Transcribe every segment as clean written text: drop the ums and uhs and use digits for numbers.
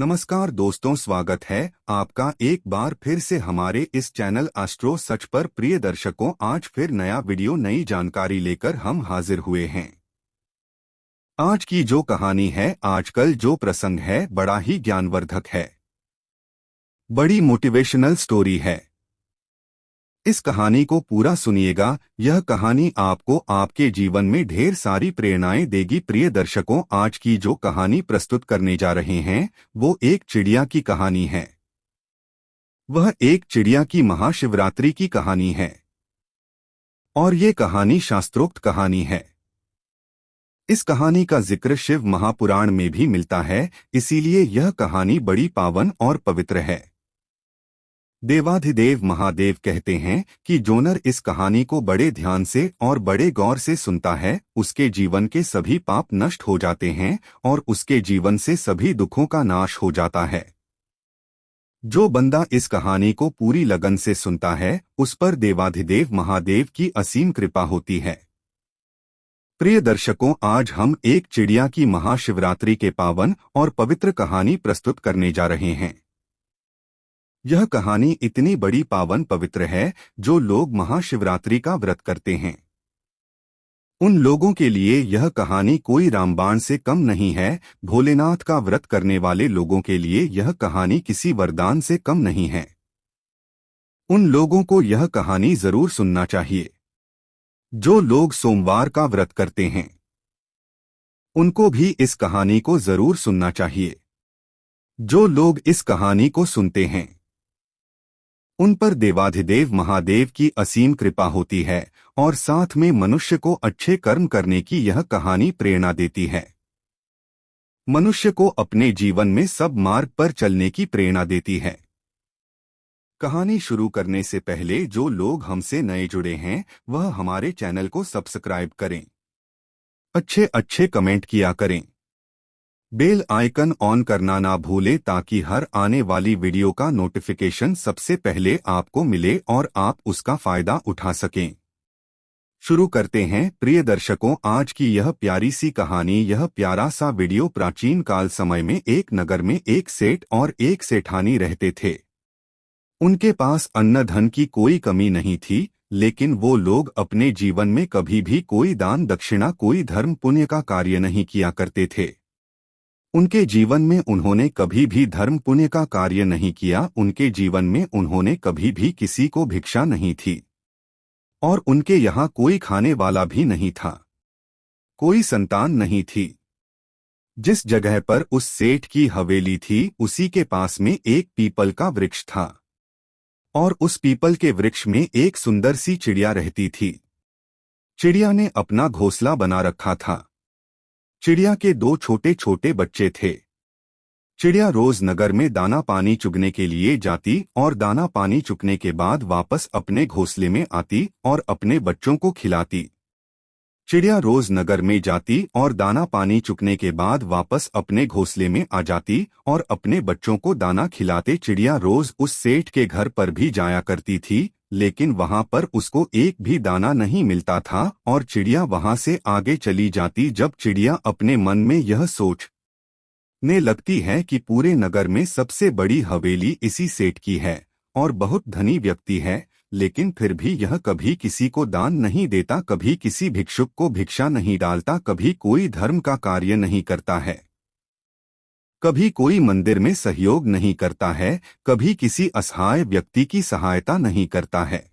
नमस्कार दोस्तों, स्वागत है आपका एक बार फिर से हमारे इस चैनल एस्ट्रो सच पर। प्रिय दर्शकों, आज फिर नया वीडियो, नई जानकारी लेकर हम हाजिर हुए हैं। आज की जो कहानी है, आजकल जो प्रसंग है, बड़ा ही ज्ञानवर्धक है, बड़ी मोटिवेशनल स्टोरी है। इस कहानी को पूरा सुनिएगा। यह कहानी आपको आपके जीवन में ढेर सारी प्रेरणाएं देगी। प्रिय दर्शकों, आज की जो कहानी प्रस्तुत करने जा रहे हैं वो एक चिड़िया की कहानी है। वह एक चिड़िया की महाशिवरात्रि की कहानी है और ये कहानी शास्त्रोक्त कहानी है। इस कहानी का जिक्र शिव महापुराण में भी मिलता है, इसीलिए यह कहानी बड़ी पावन और पवित्र है। देवाधिदेव महादेव कहते हैं कि जोनर इस कहानी को बड़े ध्यान से और बड़े गौर से सुनता है, उसके जीवन के सभी पाप नष्ट हो जाते हैं और उसके जीवन से सभी दुखों का नाश हो जाता है। जो बंदा इस कहानी को पूरी लगन से सुनता है, उस पर देवाधिदेव महादेव की असीम कृपा होती है। प्रिय दर्शकों, आज हम एक चिड़िया की महाशिवरात्रि के पावन और पवित्र कहानी प्रस्तुत करने जा रहे हैं। यह कहानी इतनी बड़ी पावन पवित्र है, जो लोग महाशिवरात्रि का व्रत करते हैं उन लोगों के लिए यह कहानी कोई रामबाण से कम नहीं है। भोलेनाथ का व्रत करने वाले लोगों के लिए यह कहानी किसी वरदान से कम नहीं है। उन लोगों को यह कहानी जरूर सुनना चाहिए। जो लोग सोमवार का व्रत करते हैं, उनको भी इस कहानी को जरूर सुनना चाहिए। जो लोग इस कहानी को सुनते हैं, उन पर देवाधिदेव महादेव की असीम कृपा होती है और साथ में मनुष्य को अच्छे कर्म करने की यह कहानी प्रेरणा देती है। मनुष्य को अपने जीवन में सब मार्ग पर चलने की प्रेरणा देती है। कहानी शुरू करने से पहले जो लोग हमसे नए जुड़े हैं, वह हमारे चैनल को सब्सक्राइब करें, अच्छे अच्छे कमेंट किया करें, बेल आइकन ऑन करना ना भूलें ताकि हर आने वाली वीडियो का नोटिफिकेशन सबसे पहले आपको मिले और आप उसका फायदा उठा सकें। शुरू करते हैं। प्रिय दर्शकों, आज की यह प्यारी सी कहानी, यह प्यारा सा वीडियो प्राचीन काल समय में एक नगर में एक सेठ और एक सेठानी रहते थे। उनके पास अन्न धन की कोई कमी नहीं थी, लेकिन वो लोग अपने जीवन में कभी भी कोई दान दक्षिणा, कोई धर्म पुण्य का कार्य नहीं किया करते थे। उनके जीवन में उन्होंने कभी भी धर्म पुण्य का कार्य नहीं किया। उनके जीवन में उन्होंने कभी भी किसी को भिक्षा नहीं थी और उनके यहाँ कोई खाने वाला भी नहीं था, कोई संतान नहीं थी। जिस जगह पर उस सेठ की हवेली थी, उसी के पास में एक पीपल का वृक्ष था और उस पीपल के वृक्ष में एक सुंदर सी चिड़िया रहती थी। चिड़िया ने अपना घोंसला बना रखा था। चिड़िया के दो छोटे छोटे बच्चे थे। चिड़िया रोज नगर में दाना पानी चुगने के लिए जाती और दाना पानी चुगने के बाद वापस अपने घोंसले में आती और अपने बच्चों को खिलाती। चिड़िया रोज नगर में जाती और दाना पानी चुगने के बाद वापस अपने घोंसले में आ जाती और अपने बच्चों को दाना खिलाते। चिड़िया रोज उस सेठ के घर पर भी जाया करती थी, लेकिन वहां पर उसको एक भी दाना नहीं मिलता था और चिड़िया वहां से आगे चली जाती। जब चिड़िया अपने मन में यह सोचने लगती है कि पूरे नगर में सबसे बड़ी हवेली इसी सेठ की है और बहुत धनी व्यक्ति है, लेकिन फिर भी यह कभी किसी को दान नहीं देता, कभी किसी भिक्षुक को भिक्षा नहीं डालता, कभी कोई धर्म का कार्य नहीं करता है, कभी कोई मंदिर में सहयोग नहीं करता है, कभी किसी असहाय व्यक्ति की सहायता नहीं करता है,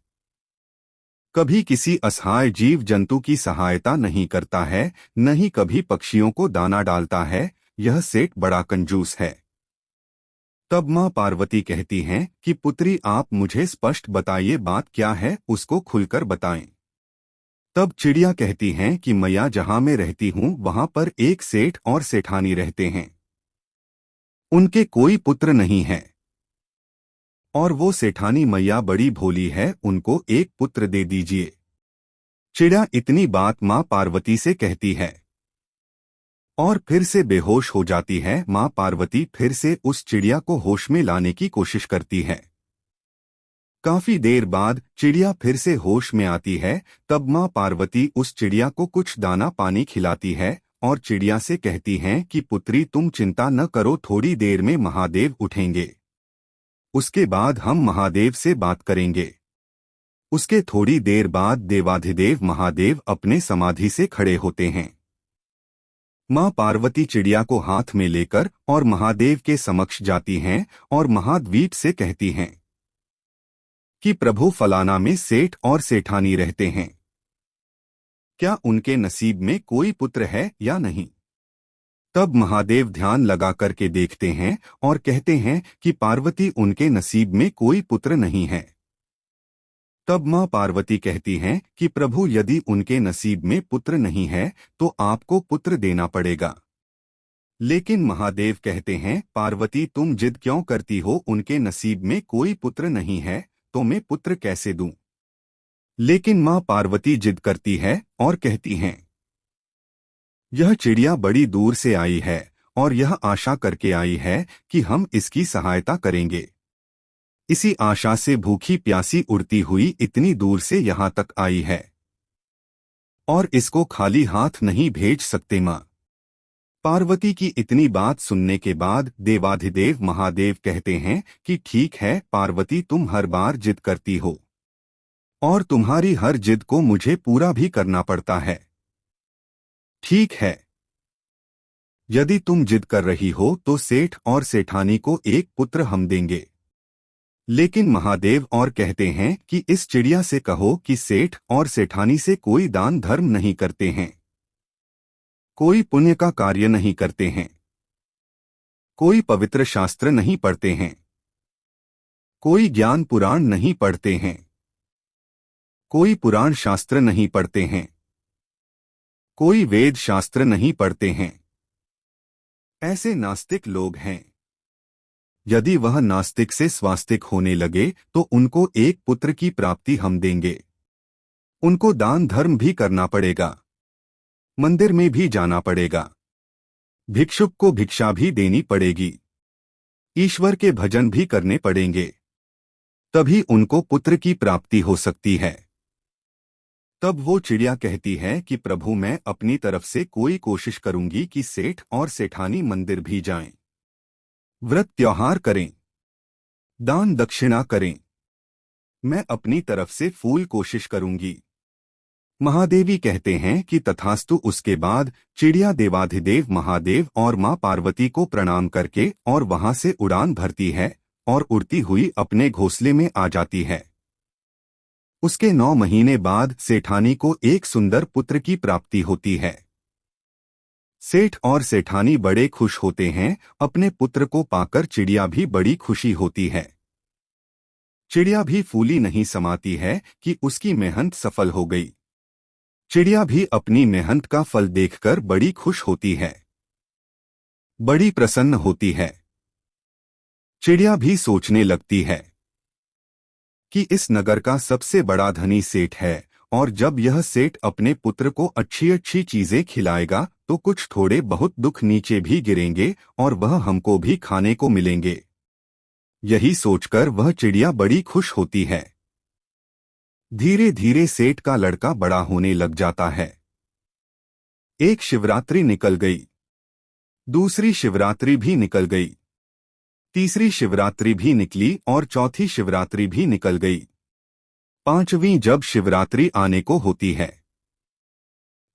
कभी किसी असहाय जीव जंतु की सहायता नहीं करता है, न ही कभी पक्षियों को दाना डालता है। यह सेठ बड़ा कंजूस है। तब माँ पार्वती कहती हैं कि पुत्री, आप मुझे स्पष्ट बताइए, बात क्या है, उसको खुलकर बताएं। तब चिड़िया कहती हैं कि मैया, जहाँ मैं रहती हूँ वहाँ पर एक सेठ और सेठानी रहते हैं। उनके कोई पुत्र नहीं है और वो सेठानी मैया बड़ी भोली है, उनको एक पुत्र दे दीजिए। चिड़िया इतनी बात माँ पार्वती से कहती है और फिर से बेहोश हो जाती है। माँ पार्वती फिर से उस चिड़िया को होश में लाने की कोशिश करती है। काफी देर बाद चिड़िया फिर से होश में आती है। तब माँ पार्वती उस चिड़िया को कुछ दाना पानी खिलाती है और चिड़िया से कहती हैं कि पुत्री तुम चिंता न करो, थोड़ी देर में महादेव उठेंगे। उसके बाद हम महादेव से बात करेंगे। उसके थोड़ी देर बाद देवाधिदेव महादेव अपने समाधि से खड़े होते हैं। मां पार्वती चिड़िया को हाथ में लेकर और महादेव के समक्ष जाती हैं और महाद्वीप से कहती हैं कि प्रभु फलाना में सेठ और सेठानी रहते हैं, क्या उनके नसीब में कोई पुत्र है या नहीं। तब महादेव ध्यान लगा करके देखते हैं और कहते हैं कि पार्वती उनके नसीब में कोई पुत्र नहीं है। तब मां पार्वती कहती हैं कि प्रभु यदि उनके नसीब में पुत्र नहीं है तो आपको पुत्र देना पड़ेगा। लेकिन महादेव कहते हैं पार्वती तुम जिद क्यों करती हो, उनके नसीब में कोई पुत्र नहीं है तो मैं पुत्र कैसे दूं। लेकिन मां पार्वती जिद करती है और कहती हैं यह चिड़िया बड़ी दूर से आई है और यह आशा करके आई है कि हम इसकी सहायता करेंगे। इसी आशा से भूखी प्यासी उड़ती हुई इतनी दूर से यहाँ तक आई है और इसको खाली हाथ नहीं भेज सकते। मां पार्वती की इतनी बात सुनने के बाद देवाधिदेव महादेव कहते हैं कि ठीक है पार्वती, तुम हर बार जिद करती हो और तुम्हारी हर जिद को मुझे पूरा भी करना पड़ता है। ठीक है, यदि तुम जिद कर रही हो तो सेठ और सेठानी को एक पुत्र हम देंगे। लेकिन महादेव और कहते हैं कि इस चिड़िया से कहो कि सेठ और सेठानी से कोई दान धर्म नहीं करते हैं, कोई पुण्य का कार्य नहीं करते हैं, कोई पवित्र शास्त्र नहीं पढ़ते हैं, कोई ज्ञान पुराण नहीं पढ़ते हैं, कोई पुराण शास्त्र नहीं पढ़ते हैं, कोई वेद शास्त्र नहीं पढ़ते हैं। ऐसे नास्तिक लोग हैं। यदि वह नास्तिक से स्वास्तिक होने लगे तो उनको एक पुत्र की प्राप्ति हम देंगे। उनको दान धर्म भी करना पड़ेगा, मंदिर में भी जाना पड़ेगा, भिक्षुक को भिक्षा भी देनी पड़ेगी, ईश्वर के भजन भी करने पड़ेंगे, तभी उनको पुत्र की प्राप्ति हो सकती है। तब वो चिड़िया कहती है कि प्रभु मैं अपनी तरफ से कोई कोशिश करूंगी कि सेठ और सेठानी मंदिर भी जाएं, व्रत त्योहार करें, दान दक्षिणा करें, मैं अपनी तरफ से फूल कोशिश करूंगी। महादेवी कहते हैं कि तथास्तु। उसके बाद चिड़िया देवाधिदेव महादेव और मां पार्वती को प्रणाम करके और वहां से उड़ान भरती है और उड़ती हुई अपने घोंसले में आ जाती है। उसके 9 महीने बाद सेठानी को एक सुंदर पुत्र की प्राप्ति होती है। सेठ और सेठानी बड़े खुश होते हैं। अपने पुत्र को पाकर चिड़िया भी बड़ी खुशी होती है। चिड़िया भी फूली नहीं समाती है कि उसकी मेहनत सफल हो गई। चिड़िया भी अपनी मेहनत का फल देखकर बड़ी खुश होती है, बड़ी प्रसन्न होती है। चिड़िया भी सोचने लगती है कि इस नगर का सबसे बड़ा धनी सेठ है और जब यह सेठ अपने पुत्र को अच्छी अच्छी चीजें खिलाएगा तो कुछ थोड़े बहुत दुख नीचे भी गिरेंगे और वह हमको भी खाने को मिलेंगे। यही सोचकर वह चिड़िया बड़ी खुश होती है। धीरे धीरे सेठ का लड़का बड़ा होने लग जाता है। एक शिवरात्रि निकल गई, दूसरी शिवरात्रि भी निकल गई, तीसरी शिवरात्रि भी निकली और चौथी शिवरात्रि भी निकल गई। 5वीं जब शिवरात्रि आने को होती है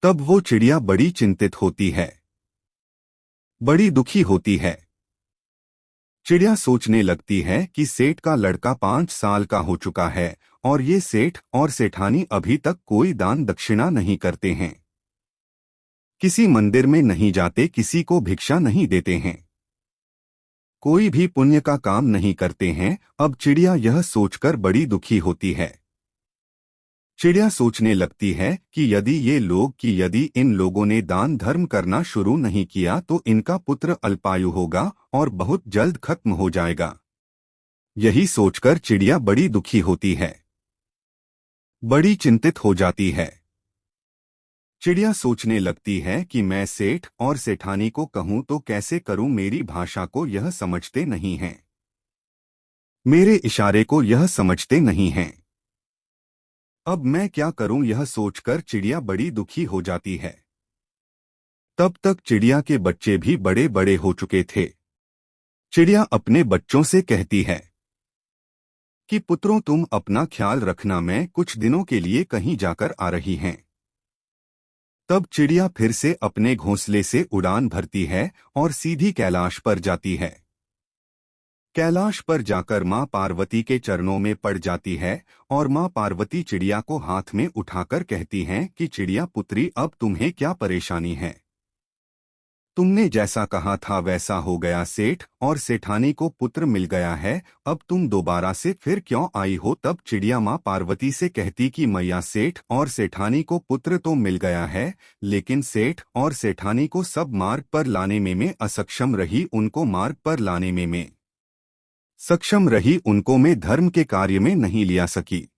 तब वो चिड़िया बड़ी चिंतित होती है, बड़ी दुखी होती है। चिड़िया सोचने लगती है कि सेठ का लड़का 5 साल का हो चुका है और ये सेठ और सेठानी अभी तक कोई दान दक्षिणा नहीं करते हैं, किसी मंदिर में नहीं जाते, किसी को भिक्षा नहीं देते हैं, कोई भी पुण्य का काम नहीं करते हैं। अब चिड़िया यह सोचकर बड़ी दुखी होती है। चिड़िया सोचने लगती है कि यदि इन लोगों ने दान धर्म करना शुरू नहीं किया तो इनका पुत्र अल्पायु होगा और बहुत जल्द खत्म हो जाएगा। यही सोचकर चिड़िया बड़ी दुखी होती है, बड़ी चिंतित हो जाती है। चिड़िया सोचने लगती है कि मैं सेठ और सेठानी को कहूं तो कैसे करूं, मेरी भाषा को यह समझते नहीं हैं, मेरे इशारे को यह समझते नहीं हैं। अब मैं क्या करूं, यह सोचकर चिड़िया बड़ी दुखी हो जाती है। तब तक चिड़िया के बच्चे भी बड़े बड़े हो चुके थे। चिड़िया अपने बच्चों से कहती है कि पुत्रों, तुम अपना ख्याल रखना, मैं कुछ दिनों के लिए कहीं जाकर आ रही हैं। तब चिड़िया फिर से अपने घोंसले से उड़ान भरती है और सीधी कैलाश पर जाती है। कैलाश पर जाकर मां पार्वती के चरणों में पड़ जाती है और मां पार्वती चिड़िया को हाथ में उठाकर कहती हैं कि चिड़िया पुत्री, अब तुम्हें क्या परेशानी है? तुमने जैसा कहा था वैसा हो गया, सेठ और सेठानी को पुत्र मिल गया है, अब तुम दोबारा से फिर क्यों आई हो? तब चिड़िया मां पार्वती से कहती कि मैया, सेठ और सेठानी को पुत्र तो मिल गया है, लेकिन सेठ और सेठानी को सब मार्ग पर लाने में मैं असक्षम रही, उनको मार्ग पर लाने में मैं सक्षम रही, उनको मैं धर्म के कार्य में नहीं लिया सकी।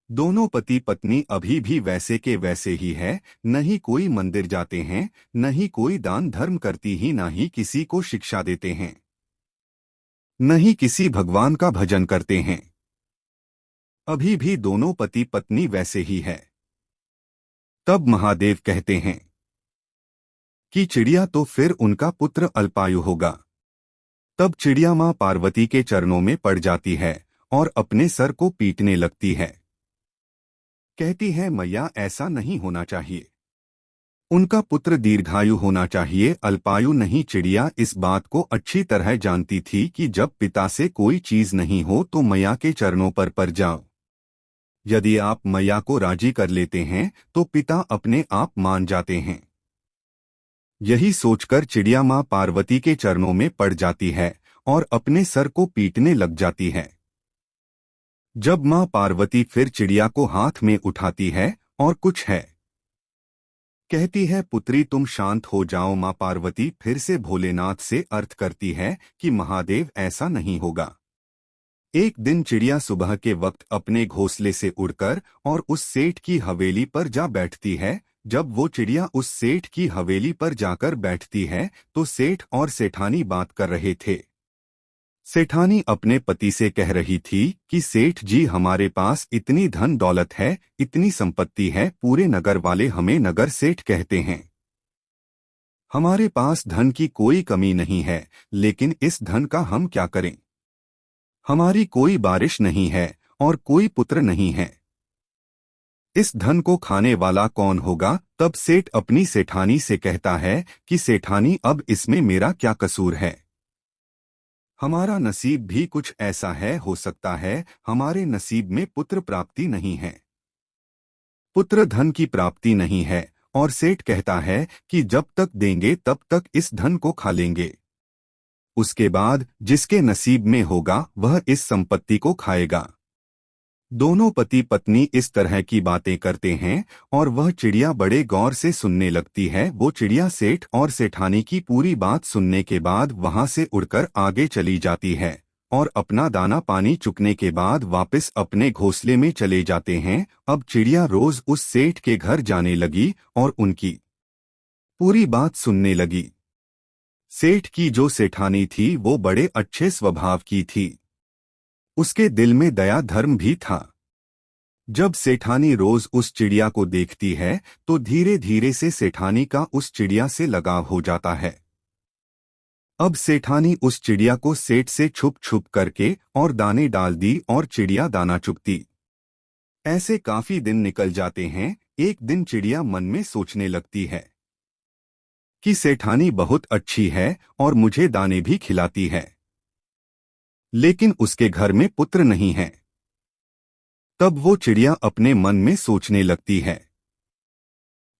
दोनों पति पत्नी अभी भी वैसे के वैसे ही है, न ही कोई मंदिर जाते हैं, न ही कोई दान धर्म करती ही, न ही किसी को शिक्षा देते हैं, न ही किसी भगवान का भजन करते हैं। अभी भी दोनों पति पत्नी वैसे ही है। तब महादेव कहते हैं कि चिड़िया, तो फिर उनका पुत्र अल्पायु होगा। तब चिड़िया मां पार्वती के चरणों में पड़ जाती है और अपने सर को पीटने लगती है। कहती है, मैया, ऐसा नहीं होना चाहिए, उनका पुत्र दीर्घायु होना चाहिए, अल्पायु नहीं। चिड़िया इस बात को अच्छी तरह जानती थी कि जब पिता से कोई चीज नहीं हो तो मैया के चरणों पर पड़ जाओ। यदि आप मैया को राजी कर लेते हैं तो पिता अपने आप मान जाते हैं। यही सोचकर चिड़िया मां पार्वती के चरणों में पड़ जाती है और अपने सर को पीटने लग जाती है। जब मां पार्वती फिर चिड़िया को हाथ में उठाती है और कुछ है कहती है, पुत्री तुम शांत हो जाओ। मां पार्वती फिर से भोलेनाथ से अर्थ करती है कि महादेव, ऐसा नहीं होगा। एक दिन चिड़िया सुबह के वक्त अपने घोंसले से उड़कर और उस सेठ की हवेली पर जा बैठती है। जब वो चिड़िया उस सेठ की हवेली पर जाकर बैठती है तो सेठ और सेठानी बात कर रहे थे। सेठानी अपने पति से कह रही थी कि सेठ जी, हमारे पास इतनी धन दौलत है, इतनी संपत्ति है, पूरे नगर वाले हमें नगर सेठ कहते हैं। हमारे पास धन की कोई कमी नहीं है, लेकिन इस धन का हम क्या करें? हमारी कोई बारिश नहीं है और कोई पुत्र नहीं है। इस धन को खाने वाला कौन होगा? तब सेठ अपनी सेठानी से कहता है कि सेठानी, अब इसमें मेरा क्या कसूर है? हमारा नसीब भी कुछ ऐसा है, हो सकता है हमारे नसीब में पुत्र प्राप्ति नहीं है, पुत्र धन की प्राप्ति नहीं है। और सेठ कहता है कि जब तक देंगे तब तक इस धन को खा लेंगे, उसके बाद जिसके नसीब में होगा वह इस संपत्ति को खाएगा। दोनों पति पत्नी इस तरह की बातें करते हैं और वह चिड़िया बड़े गौर से सुनने लगती है। वो चिड़िया सेठ और सेठानी की पूरी बात सुनने के बाद वहां से उड़कर आगे चली जाती है और अपना दाना पानी चुकने के बाद वापस अपने घोंसले में चले जाते हैं। अब चिड़िया रोज उस सेठ के घर जाने लगी और उनकी पूरी बात सुनने लगी। सेठ की जो सेठानी थी वो बड़े अच्छे स्वभाव की थी, उसके दिल में दया धर्म भी था। जब सेठानी रोज उस चिड़िया को देखती है तो धीरे धीरे से सेठानी का उस चिड़िया से लगाव हो जाता है। अब सेठानी उस चिड़िया को सेठ से छुप छुप करके और दाने डाल दी और चिड़िया दाना चुगती। ऐसे काफी दिन निकल जाते हैं। एक दिन चिड़िया मन में सोचने लगती है कि सेठानी बहुत अच्छी है और मुझे दाने भी खिलाती है, लेकिन उसके घर में पुत्र नहीं है। तब वो चिड़िया अपने मन में सोचने लगती है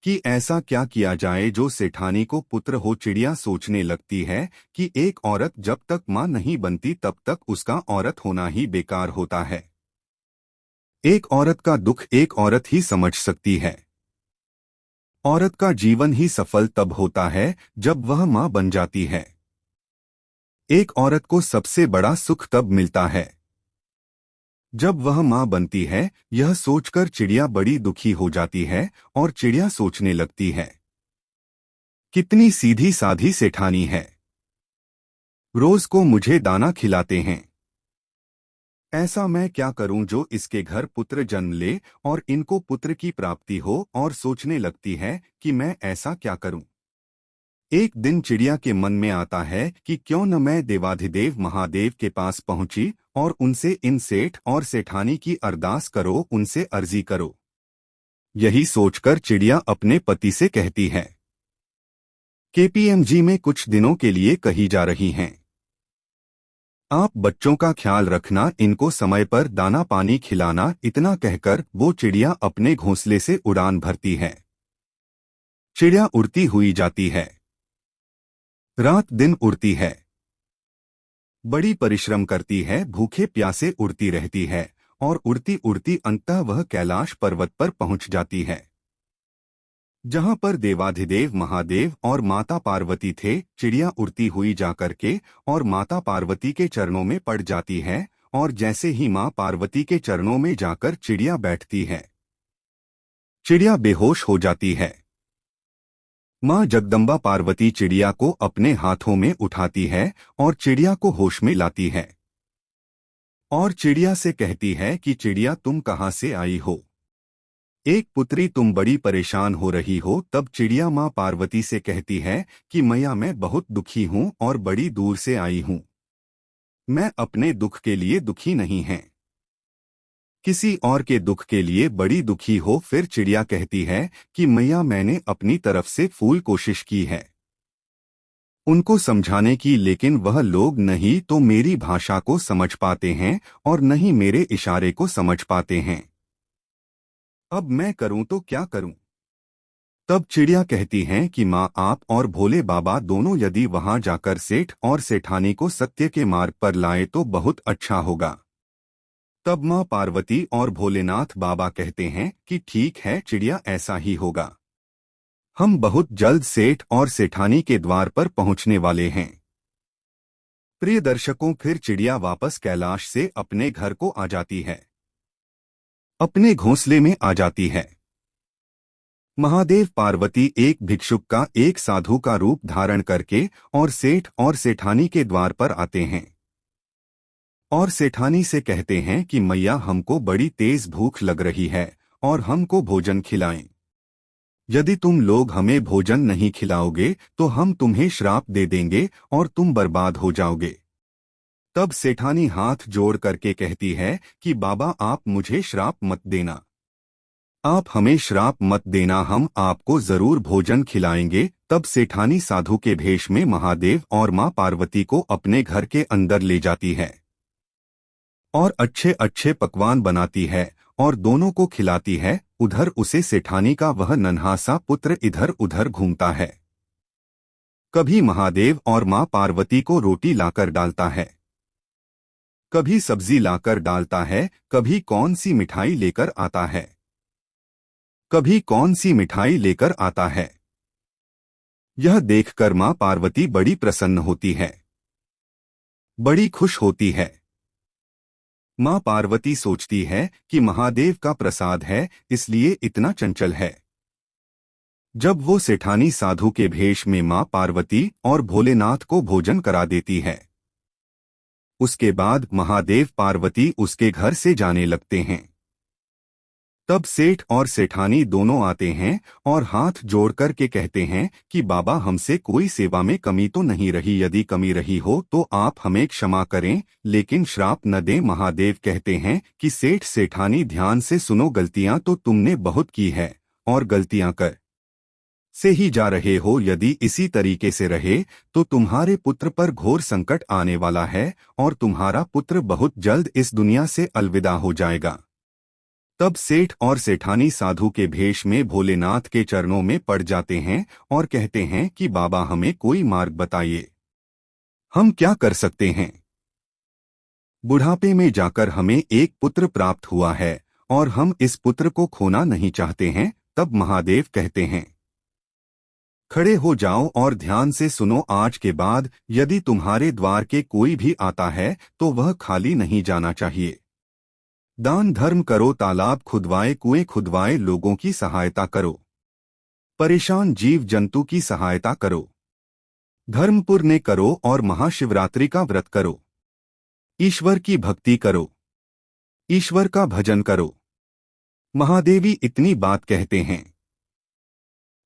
कि ऐसा क्या किया जाए जो सेठानी को पुत्र हो। चिड़िया सोचने लगती है कि एक औरत जब तक मां नहीं बनती तब तक उसका औरत होना ही बेकार होता है। एक औरत का दुख एक औरत ही समझ सकती है। औरत का जीवन ही सफल तब होता है जब वह मां बन जाती है। एक औरत को सबसे बड़ा सुख तब मिलता है जब वह मां बनती है। यह सोचकर चिड़िया बड़ी दुखी हो जाती है और चिड़िया सोचने लगती है, कितनी सीधी साधी सेठानी है, रोज को मुझे दाना खिलाते हैं। ऐसा मैं क्या करूं जो इसके घर पुत्र जन्म ले और इनको पुत्र की प्राप्ति हो। और सोचने लगती है कि मैं ऐसा क्या करूं एक दिन चिड़िया के मन में आता है कि क्यों न मैं देवाधिदेव महादेव के पास पहुंची और उनसे इन सेठ और सेठानी की अरदास करो, उनसे अर्जी करो। यही सोचकर चिड़िया अपने पति से कहती है, केपीएमजी में कुछ दिनों के लिए कहीं जा रही हैं। आप बच्चों का ख्याल रखना, इनको समय पर दाना पानी खिलाना। इतना कहकर वो चिड़िया अपने घोंसले से उड़ान भरती है। चिड़िया उड़ती हुई जाती है, रात दिन उड़ती है, बड़ी परिश्रम करती है, भूखे प्यासे उड़ती रहती है और उड़ती उड़ती अंततः वह कैलाश पर्वत पर पहुंच जाती है, जहां पर देवाधिदेव महादेव और माता पार्वती थे। चिड़िया उड़ती हुई जाकर के और माता पार्वती के चरणों में पड़ जाती है और जैसे ही मां पार्वती के चरणों में जाकर चिड़िया बैठती है, चिड़िया बेहोश हो जाती है। मां जगदम्बा पार्वती चिड़िया को अपने हाथों में उठाती है और चिड़िया को होश में लाती है और चिड़िया से कहती है कि चिड़िया, तुम कहां से आई हो? एक पुत्री, तुम बड़ी परेशान हो रही हो। तब चिड़िया मां पार्वती से कहती है कि मैया, मैं बहुत दुखी हूं और बड़ी दूर से आई हूं। मैं अपने दुख के लिए दुखी नहीं है, किसी और के दुख के लिए बड़ी दुखी हो। फिर चिड़िया कहती है कि मैया, मैंने अपनी तरफ से फूल कोशिश की है उनको समझाने की, लेकिन वह लोग नहीं तो मेरी भाषा को समझ पाते हैं और नहीं मेरे इशारे को समझ पाते हैं। अब मैं करूं तो क्या करूं? तब चिड़िया कहती हैं कि माँ, आप और भोले बाबा दोनों यदि वहां जाकर सेठ और सेठानी को सत्य के मार्ग पर लाए तो बहुत अच्छा होगा। तब माँ पार्वती और भोलेनाथ बाबा कहते हैं कि ठीक है चिड़िया, ऐसा ही होगा। हम बहुत जल्द सेठ और सेठानी के द्वार पर पहुंचने वाले हैं। प्रिय दर्शकों, फिर चिड़िया वापस कैलाश से अपने घर को आ जाती है, अपने घोंसले में आ जाती है। महादेव पार्वती एक भिक्षुक का, एक साधु का रूप धारण करके और सेठ और सेठानी के द्वार पर आते हैं और सेठानी से कहते हैं कि मैया, हमको बड़ी तेज भूख लग रही है और हमको भोजन खिलाएं। यदि तुम लोग हमें भोजन नहीं खिलाओगे तो हम तुम्हें श्राप दे देंगे और तुम बर्बाद हो जाओगे। तब सेठानी हाथ जोड़ करके कहती है कि बाबा, आप मुझे श्राप मत देना, आप हमें श्राप मत देना, हम आपको जरूर भोजन खिलाएंगे। तब सेठानी साधु के भेष में महादेव और मां पार्वती को अपने घर के अंदर ले जाती है और अच्छे अच्छे पकवान बनाती है और दोनों को खिलाती है। उधर उसे सेठानी का वह नन्हा सा पुत्र इधर उधर घूमता है, कभी महादेव और मां पार्वती को रोटी लाकर डालता है, कभी सब्जी लाकर डालता है, कभी कौन सी मिठाई लेकर आता है, कभी कौन सी मिठाई लेकर आता है। यह देखकर मां पार्वती बड़ी प्रसन्न होती है, बड़ी खुश होती है। मां पार्वती सोचती है कि महादेव का प्रसाद है, इसलिए इतना चंचल है। जब वो सेठानी साधु के भेष में मां पार्वती और भोलेनाथ को भोजन करा देती है, उसके बाद महादेव पार्वती उसके घर से जाने लगते हैं। तब सेठ और सेठानी दोनों आते हैं और हाथ जोड़कर के कहते हैं कि बाबा, हमसे कोई सेवा में कमी तो नहीं रही, यदि कमी रही हो तो आप हमें क्षमा करें, लेकिन श्राप न दें। महादेव कहते हैं कि सेठ सेठानी, ध्यान से सुनो, गलतियां तो तुमने बहुत की है और गलतियां कर से ही जा रहे हो। यदि इसी तरीके से रहे तो तुम्हारे पुत्र पर घोर संकट आने वाला है और तुम्हारा पुत्र बहुत जल्द इस दुनिया से अलविदा हो जाएगा। तब सेठ और सेठानी साधु के भेष में भोलेनाथ के चरणों में पड़ जाते हैं और कहते हैं कि बाबा, हमें कोई मार्ग बताइए, हम क्या कर सकते हैं? बुढ़ापे में जाकर हमें एक पुत्र प्राप्त हुआ है और हम इस पुत्र को खोना नहीं चाहते हैं। तब महादेव कहते हैं, खड़े हो जाओ और ध्यान से सुनो, आज के बाद यदि तुम्हारे द्वार के कोई भी आता है तो वह खाली नहीं जाना चाहिए। दान धर्म करो, तालाब खुदवाए, कुएं खुदवाए, लोगों की सहायता करो, परेशान जीव जंतु की सहायता करो, धर्म पुण्य करो और महाशिवरात्रि का व्रत करो, ईश्वर की भक्ति करो, ईश्वर का भजन करो। महादेवी इतनी बात कहते हैं।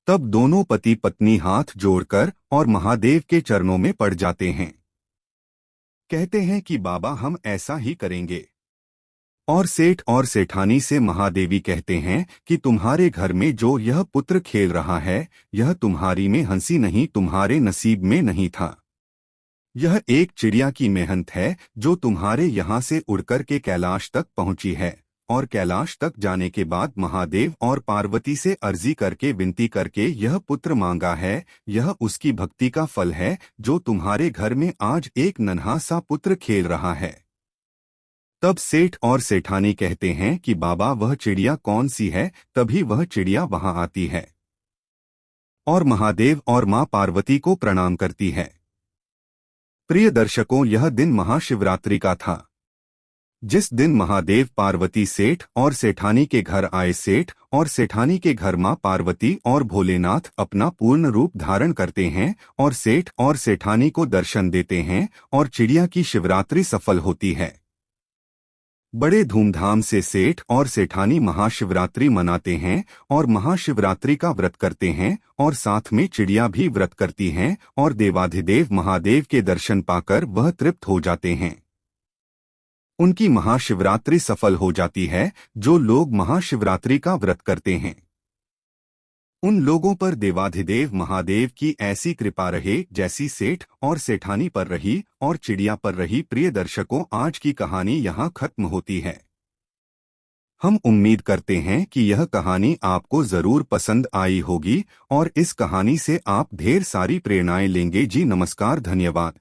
तब दोनों पति पत्नी हाथ जोड़कर और महादेव के चरणों में पड़ जाते हैं। कहते हैं कि बाबा हम ऐसा ही करेंगे। और सेठ और सेठानी से महादेवी कहते हैं कि तुम्हारे घर में जो यह पुत्र खेल रहा है, यह तुम्हारी में हंसी नहीं, तुम्हारे नसीब में नहीं था। यह एक चिड़िया की मेहनत है जो तुम्हारे यहाँ से उड़कर के कैलाश तक पहुंची है। और कैलाश तक जाने के बाद महादेव और पार्वती से अर्जी करके विनती करके यह पुत्र मांगा है। यह उसकी भक्ति का फल है जो तुम्हारे घर में आज एक नन्हा सा पुत्र खेल रहा है। तब सेठ और सेठानी कहते हैं कि बाबा वह चिड़िया कौन सी है। तभी वह चिड़िया वहां आती है और महादेव और मां पार्वती को प्रणाम करती है। प्रिय दर्शकों, यह दिन महाशिवरात्रि का था, जिस दिन महादेव पार्वती सेठ और सेठानी के घर आए। सेठ और सेठानी के घर मां पार्वती और भोलेनाथ अपना पूर्ण रूप धारण करते हैं और सेठ और सेठानी को दर्शन देते हैं और चिड़िया की शिवरात्रि सफल होती है। बड़े धूमधाम से सेठ और सेठानी महाशिवरात्रि मनाते हैं और महाशिवरात्रि का व्रत करते हैं और साथ में चिड़िया भी व्रत करती हैं और देवाधिदेव महादेव के दर्शन पाकर वह तृप्त हो जाते हैं। उनकी महाशिवरात्रि सफल हो जाती है। जो लोग महाशिवरात्रि का व्रत करते हैं उन लोगों पर देवाधिदेव महादेव की ऐसी कृपा रहे जैसी सेठ और सेठानी पर रही और चिड़िया पर रही। प्रिय दर्शकों, आज की कहानी यहाँ खत्म होती है। हम उम्मीद करते हैं कि यह कहानी आपको जरूर पसंद आई होगी और इस कहानी से आप ढेर सारी प्रेरणाएं लेंगे। जी नमस्कार, धन्यवाद।